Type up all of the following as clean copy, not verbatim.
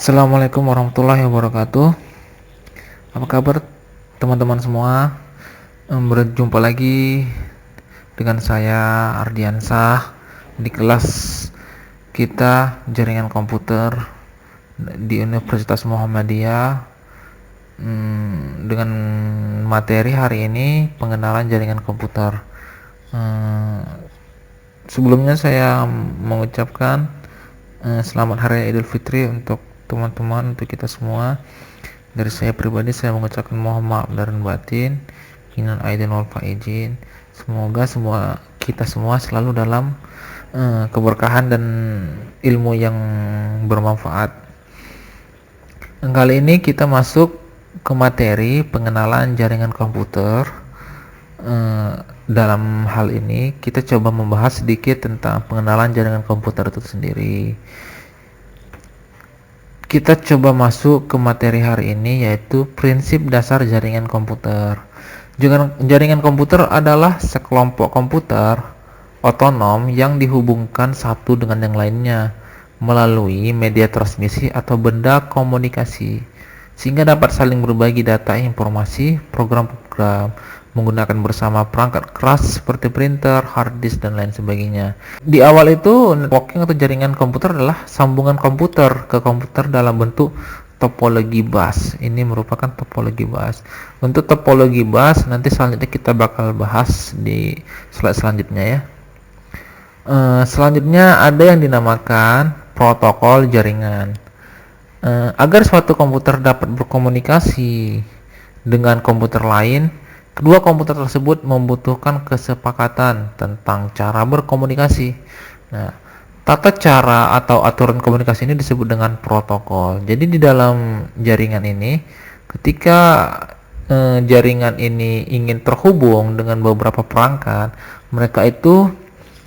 Assalamualaikum warahmatullahi wabarakatuh. Apa kabar teman-teman semua? Berjumpa lagi dengan saya Ardiansah di kelas kita jaringan komputer di Universitas Muhammadiyah, dengan materi hari ini pengenalan jaringan komputer. Sebelumnya saya mengucapkan selamat Hari Idul Fitri untuk teman-teman, untuk kita semua. Dari saya pribadi, saya mengucapkan mohon maaf lahir batin, minal aidin wal faizin. Semoga kita semua selalu dalam keberkahan dan ilmu yang bermanfaat. Kali ini kita masuk ke materi pengenalan jaringan komputer. Dalam hal ini kita coba membahas sedikit tentang pengenalan jaringan komputer itu sendiri. Kita coba masuk ke materi hari ini, yaitu prinsip dasar jaringan komputer. Jaringan komputer adalah sekelompok komputer otonom yang dihubungkan satu dengan yang lainnya melalui media transmisi atau benda komunikasi, sehingga dapat saling berbagi data, informasi, program-program menggunakan bersama perangkat keras seperti printer, hard disk, dan lain sebagainya. Di awal itu, networking atau jaringan komputer adalah sambungan komputer ke komputer dalam bentuk topologi bus. Ini merupakan topologi bus. Untuk topologi bus nanti selanjutnya kita bakal bahas di slide selanjutnya ya. Selanjutnya ada yang dinamakan protokol jaringan. Agar suatu komputer dapat berkomunikasi dengan komputer lain, kedua komputer tersebut membutuhkan kesepakatan tentang cara berkomunikasi. Nah, tata cara atau aturan komunikasi ini disebut dengan protokol. Jadi di dalam jaringan ini, ketika jaringan ini ingin terhubung dengan beberapa perangkat, mereka itu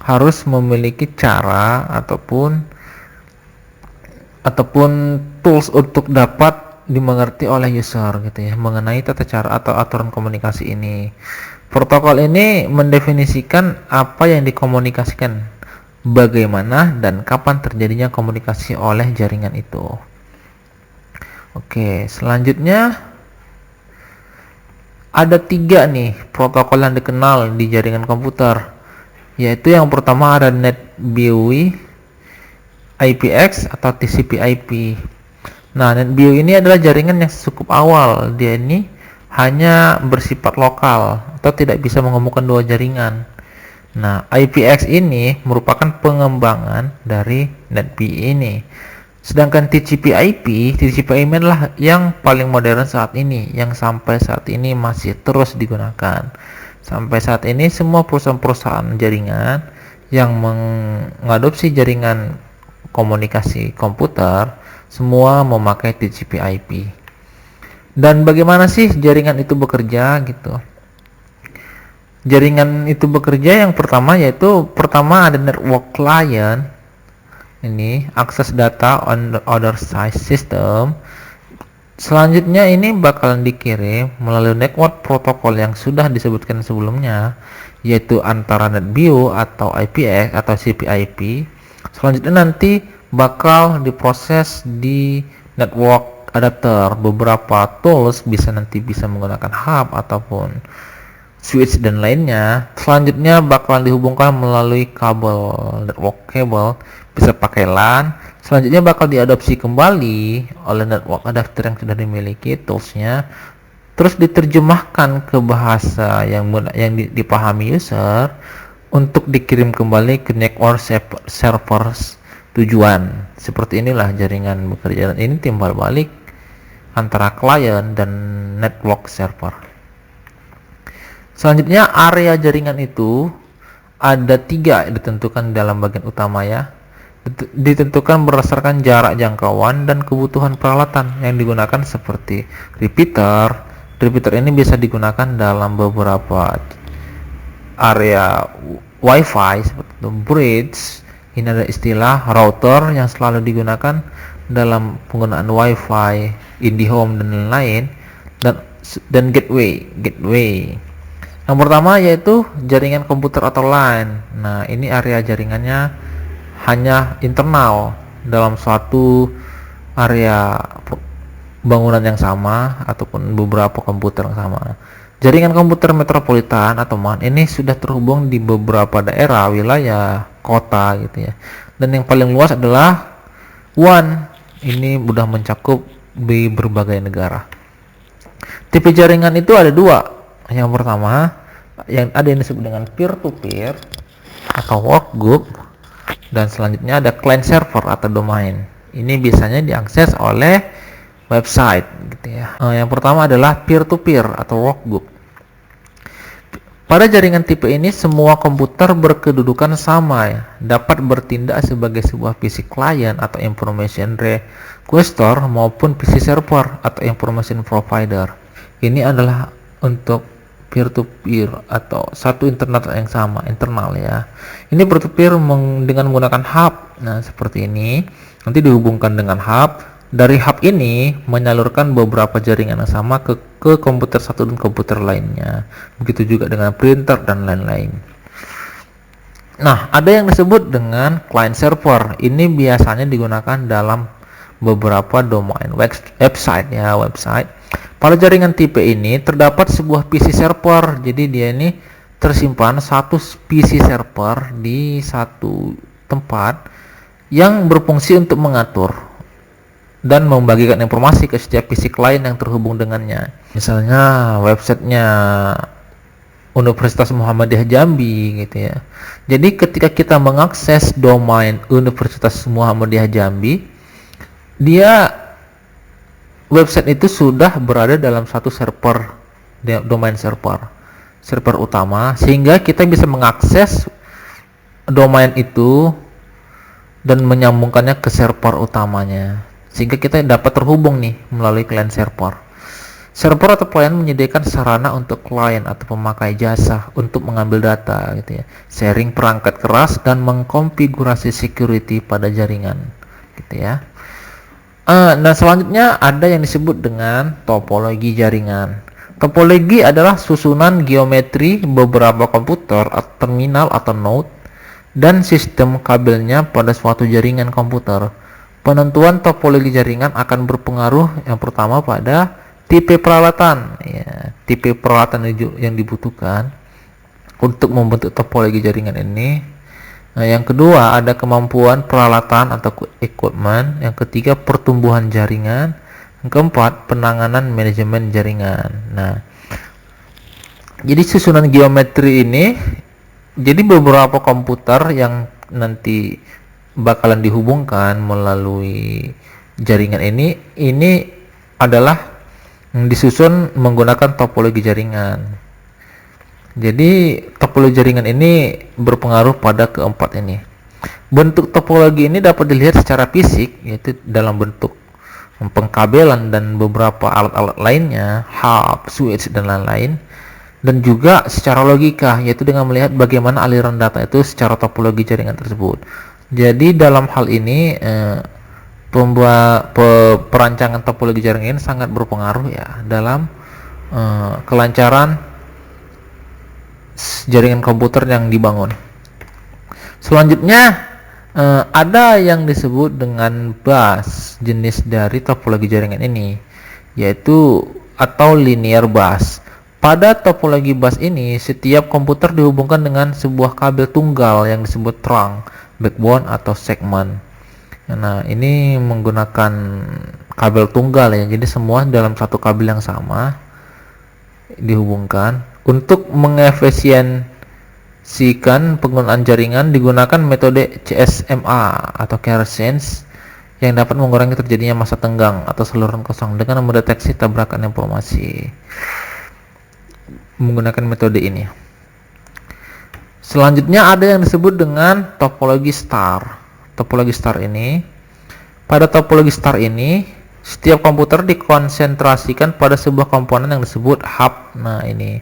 harus memiliki cara ataupun tools untuk dapat dimengerti oleh user gitu ya, mengenai tata cara atau aturan komunikasi ini. Protokol ini mendefinisikan apa yang dikomunikasikan, bagaimana dan kapan terjadinya komunikasi oleh jaringan itu. Oke, selanjutnya ada 3 nih protokol yang dikenal di jaringan komputer, yaitu yang pertama ada NetBEUI, IPX atau TCP/IP. Nah, NetBEUI ini adalah jaringan yang cukup awal. Dia ini hanya bersifat lokal atau tidak bisa menghubungkan dua jaringan. Nah, IPX ini merupakan pengembangan dari NetBEUI ini. Sedangkan TCP/IP adalah yang paling modern saat ini, yang sampai saat ini masih terus digunakan. Sampai saat ini semua perusahaan-perusahaan jaringan yang mengadopsi jaringan komunikasi komputer semua memakai TCP/IP. Dan bagaimana sih jaringan itu bekerja gitu? Jaringan itu bekerja yang pertama ada network client. Ini akses data on the other side system. Selanjutnya ini bakalan dikirim melalui network protokol yang sudah disebutkan sebelumnya, yaitu antara NetBEUI atau IPX atau TCP/IP. Selanjutnya nanti bakal diproses di network adapter. Beberapa tools bisa menggunakan hub ataupun switch dan lainnya. Selanjutnya bakalan dihubungkan melalui kabel, network cable, bisa pakai LAN. Selanjutnya bakal diadopsi kembali oleh network adapter yang sudah dimiliki toolsnya, terus diterjemahkan ke bahasa yang dipahami user untuk dikirim kembali ke network servers tujuan. Seperti inilah jaringan bekerja, dan ini timbal balik antara klien dan network server. Selanjutnya area jaringan itu ada 3 ditentukan dalam bagian utama ya. Ditentukan berdasarkan jarak jangkauan dan kebutuhan peralatan yang digunakan, seperti repeater. Repeater ini bisa digunakan dalam beberapa area Wi-Fi seperti itu. Bridge, ini ada istilah router yang selalu digunakan dalam penggunaan Wi-Fi, IndiHome dan lain-lain, dan gateway. Yang pertama yaitu jaringan komputer atau LAN. Nah, ini area jaringannya hanya internal dalam suatu area bangunan yang sama ataupun beberapa komputer yang sama. Jaringan komputer metropolitan atau MAN ini sudah terhubung di beberapa daerah, wilayah, kota gitu ya. Dan yang paling luas adalah WAN. Ini mudah mencakup di berbagai negara. Tipe jaringan itu ada dua. Yang pertama, yang ada yang disebut dengan peer-to-peer atau workgroup, dan selanjutnya ada client server atau domain. Ini biasanya diakses oleh website gitu ya. Yang pertama adalah peer-to-peer atau workgroup. Pada jaringan tipe ini semua komputer berkedudukan sama ya, dapat bertindak sebagai sebuah PC client atau information requester maupun PC server atau information provider. Ini adalah untuk peer-to-peer atau satu internet yang sama, internal ya. Ini peer-to-peer dengan menggunakan hub. Nah, seperti ini. Nanti dihubungkan dengan hub. Dari hub ini menyalurkan beberapa jaringan yang sama ke komputer satu dan komputer lainnya. Begitu juga dengan printer dan lain-lain. Nah, ada yang disebut dengan client server. Ini biasanya digunakan dalam beberapa domain website ya, website. Pada jaringan tipe ini terdapat sebuah PC server. Jadi dia ini tersimpan satu PC server di satu tempat yang berfungsi untuk mengatur dan membagikan informasi ke setiap PC client yang terhubung dengannya. Misalnya websitenya Universitas Muhammadiyah Jambi gitu ya. Jadi ketika kita mengakses domain Universitas Muhammadiyah Jambi, website itu sudah berada dalam satu server, domain server utama, sehingga kita bisa mengakses domain itu dan menyambungkannya ke server utamanya, sehingga kita dapat terhubung nih melalui client server. Server atau client menyediakan sarana untuk klien atau pemakai jasa untuk mengambil data gitu ya, sharing perangkat keras dan mengkonfigurasi security pada jaringan gitu ya. Nah, selanjutnya ada yang disebut dengan topologi jaringan. Topologi adalah susunan geometri beberapa komputer atau terminal atau node dan sistem kabelnya pada suatu jaringan komputer. Penentuan topologi jaringan akan berpengaruh yang pertama pada tipe peralatan ya, tipe peralatan yang dibutuhkan untuk membentuk topologi jaringan ini. Nah, yang kedua ada kemampuan peralatan atau equipment. Yang ketiga pertumbuhan jaringan. Yang keempat penanganan manajemen jaringan. Nah, jadi susunan geometri ini, jadi beberapa komputer yang nanti bakalan dihubungkan melalui jaringan ini adalah disusun menggunakan topologi jaringan. Jadi topologi jaringan ini berpengaruh pada keempat ini. Bentuk topologi ini dapat dilihat secara fisik, yaitu dalam bentuk pengkabelan dan beberapa alat-alat lainnya, hub, switch dan lain-lain. Dan juga secara logika, yaitu dengan melihat bagaimana aliran data itu secara topologi jaringan tersebut. Jadi dalam hal ini perancangan topologi jaringan ini sangat berpengaruh ya dalam kelancaran jaringan komputer yang dibangun. Selanjutnya ada yang disebut dengan bus, jenis dari topologi jaringan ini, yaitu atau linear bus. Pada topologi bus ini, setiap komputer dihubungkan dengan sebuah kabel tunggal yang disebut trunk, backbone atau segmen. Nah, ini menggunakan kabel tunggal ya, jadi semua dalam satu kabel yang sama dihubungkan. Untuk mengefisiensikan penggunaan jaringan digunakan metode CSMA atau Care Sense yang dapat mengurangi terjadinya masa tenggang atau saluran kosong dengan mendeteksi tabrakan informasi. Menggunakan metode ini. Selanjutnya ada yang disebut dengan topologi star. Topologi star ini, pada topologi star ini setiap komputer dikonsentrasikan pada sebuah komponen yang disebut hub. Nah, ini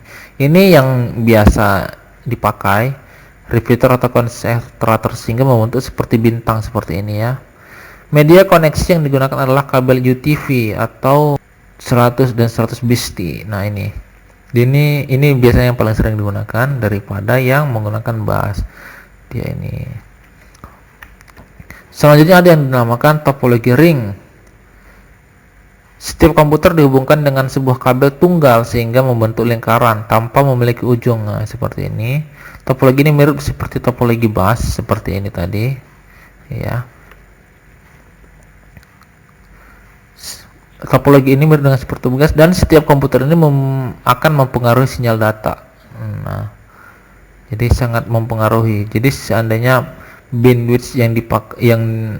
yang biasa dipakai repeater atau konsentrator sehingga membentuk seperti bintang seperti ini ya. Media koneksi yang digunakan adalah kabel UTV atau 100 dan 100 BSD. Nah, ini biasanya yang paling sering digunakan daripada yang menggunakan bus. Dia ini. Selanjutnya ada yang dinamakan topologi ring. Setiap komputer dihubungkan dengan sebuah kabel tunggal sehingga membentuk lingkaran tanpa memiliki ujung. Nah, seperti ini. Topologi ini mirip seperti topologi bus seperti ini tadi, ya. Topologi ini mirip dengan seperti bus dan setiap komputer ini akan mempengaruhi sinyal data. Nah, jadi sangat mempengaruhi. Jadi seandainya bandwidth yang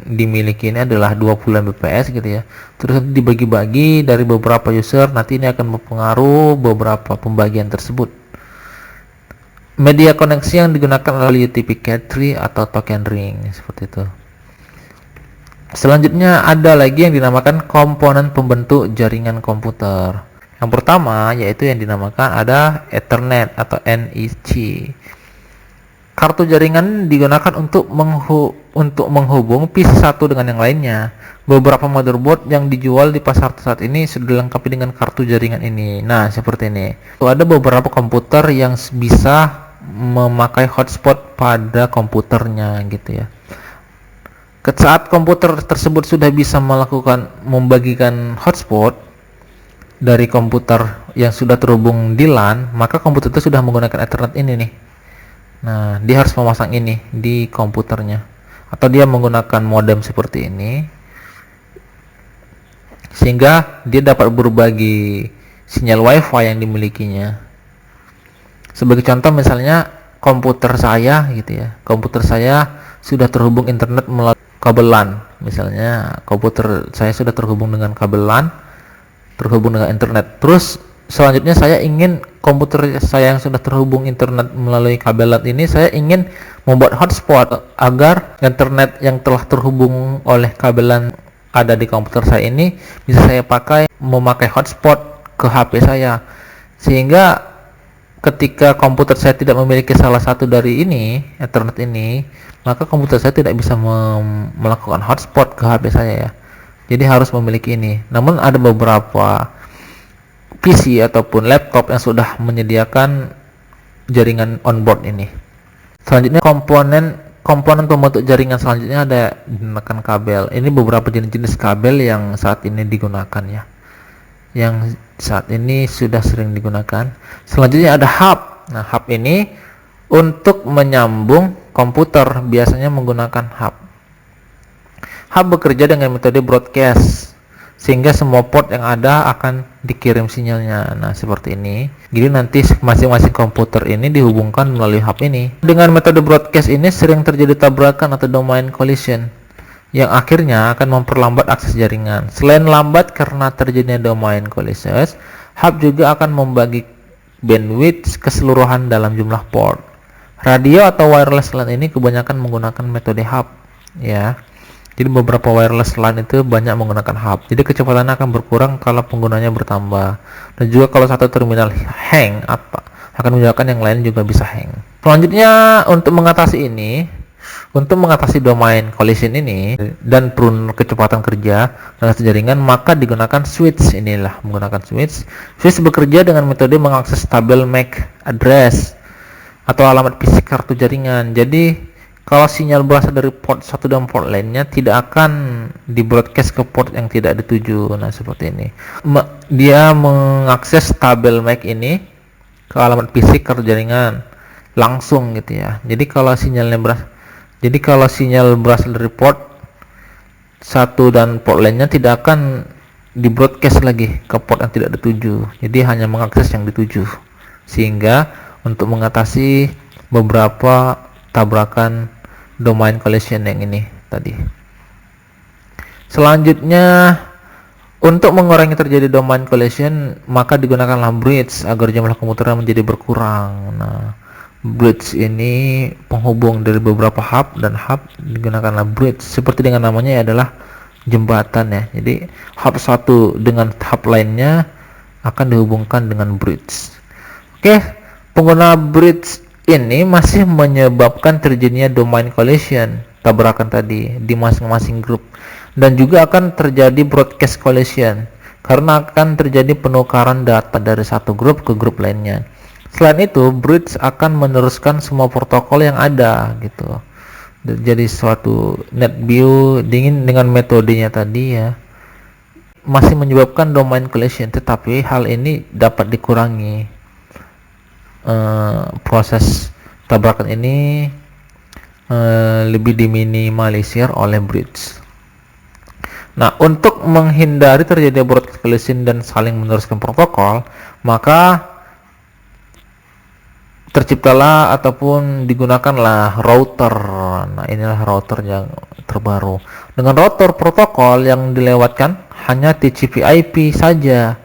dimiliki ini adalah 20 Mbps gitu ya, terus dibagi-bagi dari beberapa user, nanti ini akan mempengaruhi beberapa pembagian tersebut. Media koneksi yang digunakan adalah UTP-3 atau token ring seperti itu. Selanjutnya ada lagi yang dinamakan komponen pembentuk jaringan komputer. Yang pertama yaitu yang dinamakan ada Ethernet atau NIC. Kartu jaringan digunakan untuk menghubung PC satu dengan yang lainnya. Beberapa motherboard yang dijual di pasar saat ini sudah dilengkapi dengan kartu jaringan ini. Nah, seperti ini. Ada beberapa komputer yang bisa memakai hotspot pada komputernya gitu ya. Saat komputer tersebut sudah bisa membagikan hotspot dari komputer yang sudah terhubung di LAN, maka komputer itu sudah menggunakan Ethernet ini nih. Nah, dia harus memasang ini di komputernya, atau dia menggunakan modem seperti ini, sehingga dia dapat berbagi sinyal WiFi yang dimilikinya. Sebagai contoh misalnya komputer saya gitu ya, komputer saya sudah terhubung internet melalui kabel LAN. Misalnya komputer saya sudah terhubung dengan kabel LAN, terhubung dengan internet. Terus selanjutnya saya ingin komputer saya yang sudah terhubung internet melalui kabel LAN ini, saya ingin membuat hotspot agar internet yang telah terhubung oleh kabel LAN ada di komputer saya ini bisa saya pakai memakai hotspot ke HP saya, sehingga ketika komputer saya tidak memiliki salah satu dari ini, Ethernet ini, maka komputer saya tidak bisa melakukan hotspot ke HP saya ya. Jadi harus memiliki ini. Namun ada beberapa PC ataupun laptop yang sudah menyediakan jaringan onboard ini. Selanjutnya komponen pembentuk jaringan selanjutnya ada menggunakan kabel. Ini beberapa jenis-jenis kabel yang saat ini digunakan ya, yang saat ini sudah sering digunakan. Selanjutnya ada hub. Nah, hub ini untuk menyambung komputer, biasanya menggunakan hub. Hub bekerja dengan metode broadcast, sehingga semua port yang ada akan dikirim sinyalnya. Nah, seperti ini. Jadi nanti masing-masing komputer ini dihubungkan melalui hub ini. Dengan metode broadcast ini sering terjadi tabrakan atau domain collision, yang akhirnya akan memperlambat akses jaringan. Selain lambat karena terjadinya domain collision, hub juga akan membagi bandwidth keseluruhan dalam jumlah port. Radio atau wireless LAN ini kebanyakan menggunakan metode hub ya. Jadi beberapa wireless LAN itu banyak menggunakan hub. Jadi kecepatannya akan berkurang kalau penggunanya bertambah. Dan juga kalau satu terminal hang akan menyebabkan yang lain juga bisa hang. Selanjutnya untuk mengatasi domain collision ini dan turun kecepatan kerja dengan jaringan, maka digunakan switch. Inilah menggunakan switch. Switch bekerja dengan metode mengakses tabel MAC address atau alamat fisik kartu jaringan. Jadi kalau sinyal berasal dari port satu dan port lainnya tidak akan di broadcast ke port yang tidak dituju. Nah, seperti ini. Dia mengakses tabel MAC ini ke alamat fisik kartu jaringan langsung gitu ya. Jadi kalau sinyal berasal dari port satu dan port lainnya tidak akan di broadcast lagi ke port yang tidak dituju. Jadi hanya mengakses yang dituju. Sehingga untuk mengatasi beberapa tabrakan domain collision yang ini tadi. Selanjutnya, untuk mengurangi terjadi domain collision, maka digunakanlah bridge agar jumlah komputer menjadi berkurang. Nah, bridge ini penghubung dari beberapa hub, dan hub digunakanlah bridge seperti dengan namanya adalah jembatan ya. Jadi hub satu dengan hub lainnya akan dihubungkan dengan bridge. Oke, pengguna bridge ini masih menyebabkan terjadinya domain collision, tabrakan tadi di masing-masing grup, dan juga akan terjadi broadcast collision karena akan terjadi penukaran data dari satu grup ke grup lainnya. Selain itu, bridge akan meneruskan semua protokol yang ada gitu. Jadi suatu net view dengan metodenya tadi ya. masih menyebabkan domain collision, tetapi hal ini dapat dikurangi. Proses tabrakan ini lebih diminimalisir oleh bridge. Nah, untuk menghindari terjadi broadcast collision dan saling meneruskan protokol, maka terciptalah ataupun digunakanlah router. Nah, inilah router yang terbaru. Dengan router protokol yang dilewatkan hanya TCP/IP saja.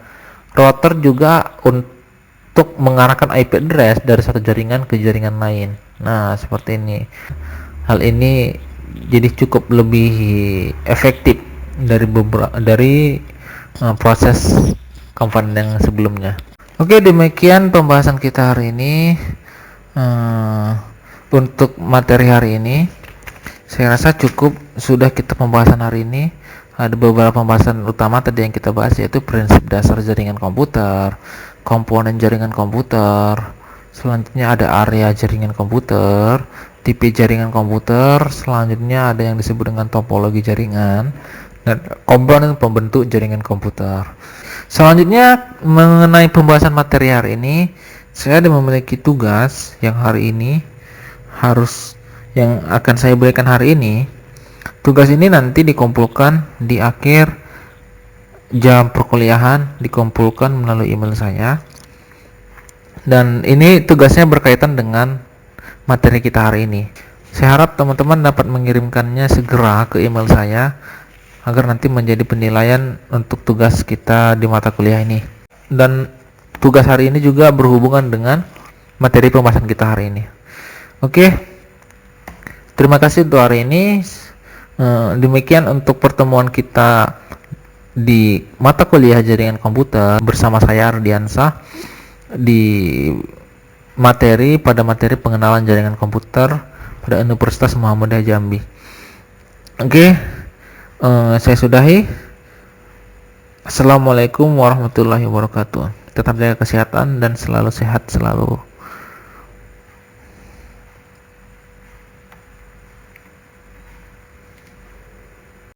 Router juga untuk mengarahkan IP address dari satu jaringan ke jaringan lain. Nah, seperti ini. Hal ini jadi cukup lebih efektif dari proses komponen yang sebelumnya. Oke, demikian pembahasan kita hari ini. Untuk materi hari ini saya rasa cukup, sudah kita pembahasan hari ini. Ada beberapa pembahasan utama tadi yang kita bahas, yaitu prinsip dasar jaringan komputer, komponen jaringan komputer, selanjutnya ada area jaringan komputer, tipe jaringan komputer, selanjutnya ada yang disebut dengan topologi jaringan, dan komponen pembentuk jaringan komputer. Selanjutnya mengenai pembahasan materi hari ini, saya ada memiliki tugas yang akan saya berikan hari ini. Tugas ini nanti dikumpulkan di akhir jam perkuliahan, dikumpulkan melalui email saya. Dan ini tugasnya berkaitan dengan materi kita hari ini. Saya harap teman-teman dapat mengirimkannya segera ke email saya agar nanti menjadi penilaian untuk tugas kita di mata kuliah ini. Dan tugas hari ini juga berhubungan dengan materi pembahasan kita hari ini. Oke, terima kasih untuk hari ini. Demikian untuk pertemuan kita di mata kuliah jaringan komputer bersama saya Ardiansah di materi pengenalan jaringan komputer pada Universitas Muhammadiyah Jambi. Oke, saya sudahi. Assalamualaikum warahmatullahi wabarakatuh. Tetap jaga kesehatan dan selalu sehat selalu.